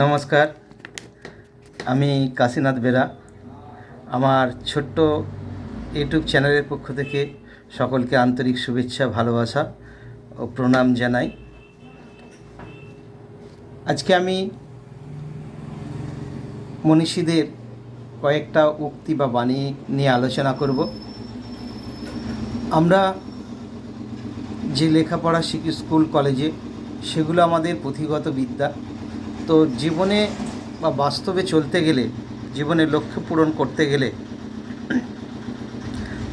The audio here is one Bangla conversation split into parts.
নমস্কার, আমি কাশীনাথ বেরা। আমার ছোট্ট ইউটিউব চ্যানেলের পক্ষ থেকে সকলকে আন্তরিক শুভেচ্ছা, ভালোবাসা ও প্রণাম জানাই। আজকে আমি মনীষীদের কয়েকটা উক্তি বা বাণী নিয়ে আলোচনা করব। আমরা যে লেখাপড়া শিখি স্কুল কলেজে, সেগুলো আমাদের পুঁথিগত বিদ্যা। তো জীবনে বা বাস্তবে চলতে গেলে, জীবনের লক্ষ্য পূরণ করতে গেলে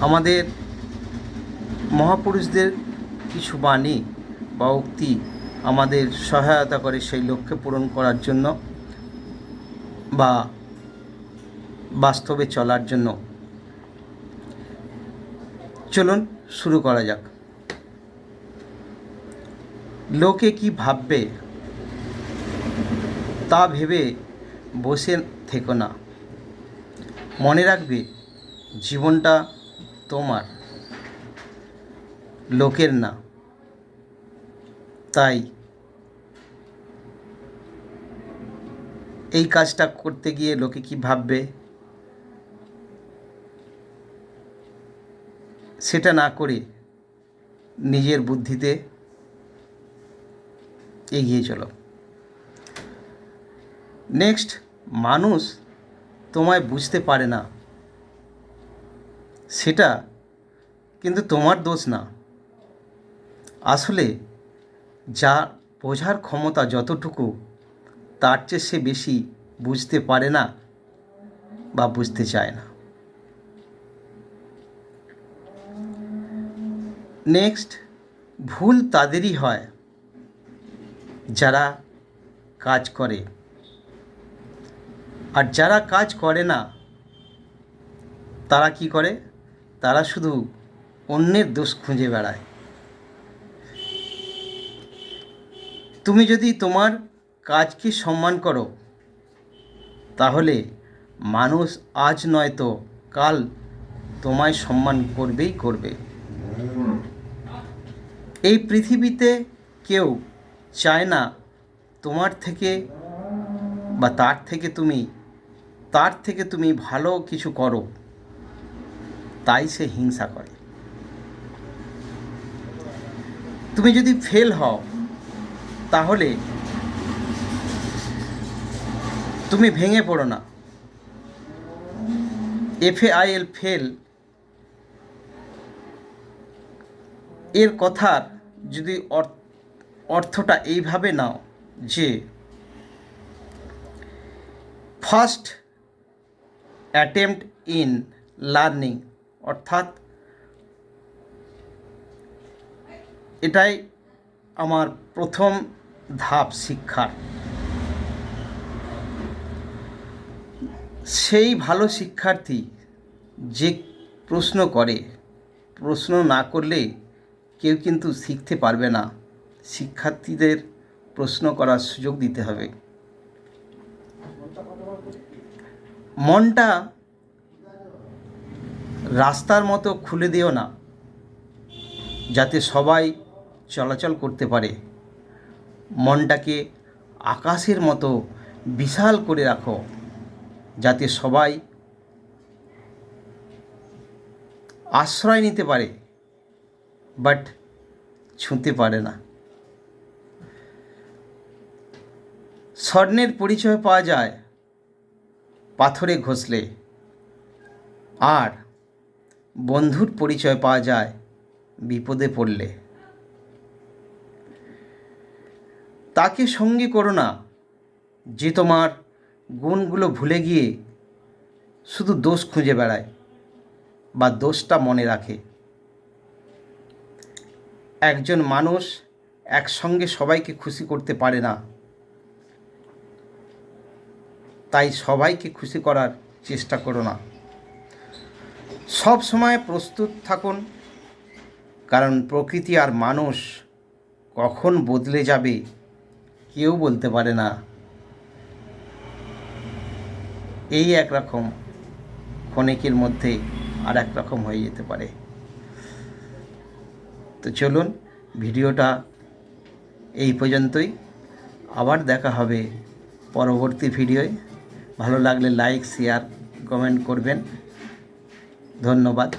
আমাদের মহাপুরুষদের কিছু বাণী বা উক্তি আমাদের সহায়তা করে সেই লক্ষ্য পূরণ করার জন্য বা বাস্তবে চলার জন্য। চলুন শুরু করা যাক। লোকে কি ভাববে তা ভেবে বসে থেকো না। মনে রাখবে জীবনটা তোমার, লোকের না। তাই এই কাজটা করতে গিয়ে লোকে কি ভাববে সেটা না করে নিজের বুদ্ধিতে এগিয়ে চলো। নেক্সট, মানুষ তোমায় বুঝতে পারে না, সেটা কিন্তু তোমার দোষ না। আসলে যা বোঝার ক্ষমতা যতটুকু, তার চেয়ে সে বেশি বুঝতে পারে না বা বুঝতে চায় না। নেক্সট, ভুল তাদেরই হয় যারা কাজ করে, আর যারা কাজ করে না তারা কি করে? তারা শুধু অন্যের দোষ খুঁজে বেড়ায়। তুমি যদি তোমার কাজকে সম্মান করো, তাহলে মানুষ আজ নয়তো কাল তোমায় সম্মান করবেই করবে। এই পৃথিবীতে কেউ চায় না তোমার থেকে বা তার থেকে তুমি ভালো কিছু করো, তাই সে হিংসা করে। তুমি যদি ফেল হও, তাহলে তুমি ভেঙে পড়ো না। FAIL, ফেল, এর কথার যদি অর্থটা এইভাবে নাও যে ফার্স্ট অ্যাটেম্প্ট ইন লার্নিং, অর্থাৎ এটাই আমার প্রথম ধাপ শিক্ষার। সেই ভালো শিক্ষার্থী যে প্রশ্ন করে, প্রশ্ন না করলে কেউ কিন্তু শিখতে পারবে না। শিক্ষার্থীদের প্রশ্ন করার সুযোগ দিতে হবে। মনটা রাস্তার মতো খুলে দিও না, যাতে সবাই চলাচল করতে পারে। মনটাকে আকাশের মতো বিশাল করে রাখো, যাতে সবাই আশ্রয় নিতে পারে, বাট ছুঁতে পারে না। স্বর্ণের পরিচয় পাওয়া যায় পাথরে ঘষলে, আর বন্ধুর পরিচয় পাওয়া যায় বিপদে পড়লে। তাকে সঙ্গী করো না যে তোমার গুণগুলো ভুলে গিয়ে শুধু দোষ খুঁজে বেড়ায় বা দোষটা মনে রাখে। একজন মানুষ একসঙ্গে সবাইকে খুশি করতে পারে না, তাই সবাইকে খুশি করার চেষ্টা করো না। সব সময় প্রস্তুত থাকুন, কারণ প্রকৃতি আর মানুষ কখন বদলে যাবে কেউ বলতে পারে না। এই একরকম, ক্ষণিকের মধ্যে আর এক রকম হয়ে যেতে পারে। তো চলুন, ভিডিওটা এই পর্যন্তই। আবার দেখা হবে পরবর্তী ভিডিওয়। ভালো লাগলে লাইক, শেয়ার, কমেন্ট করবেন। ধন্যবাদ।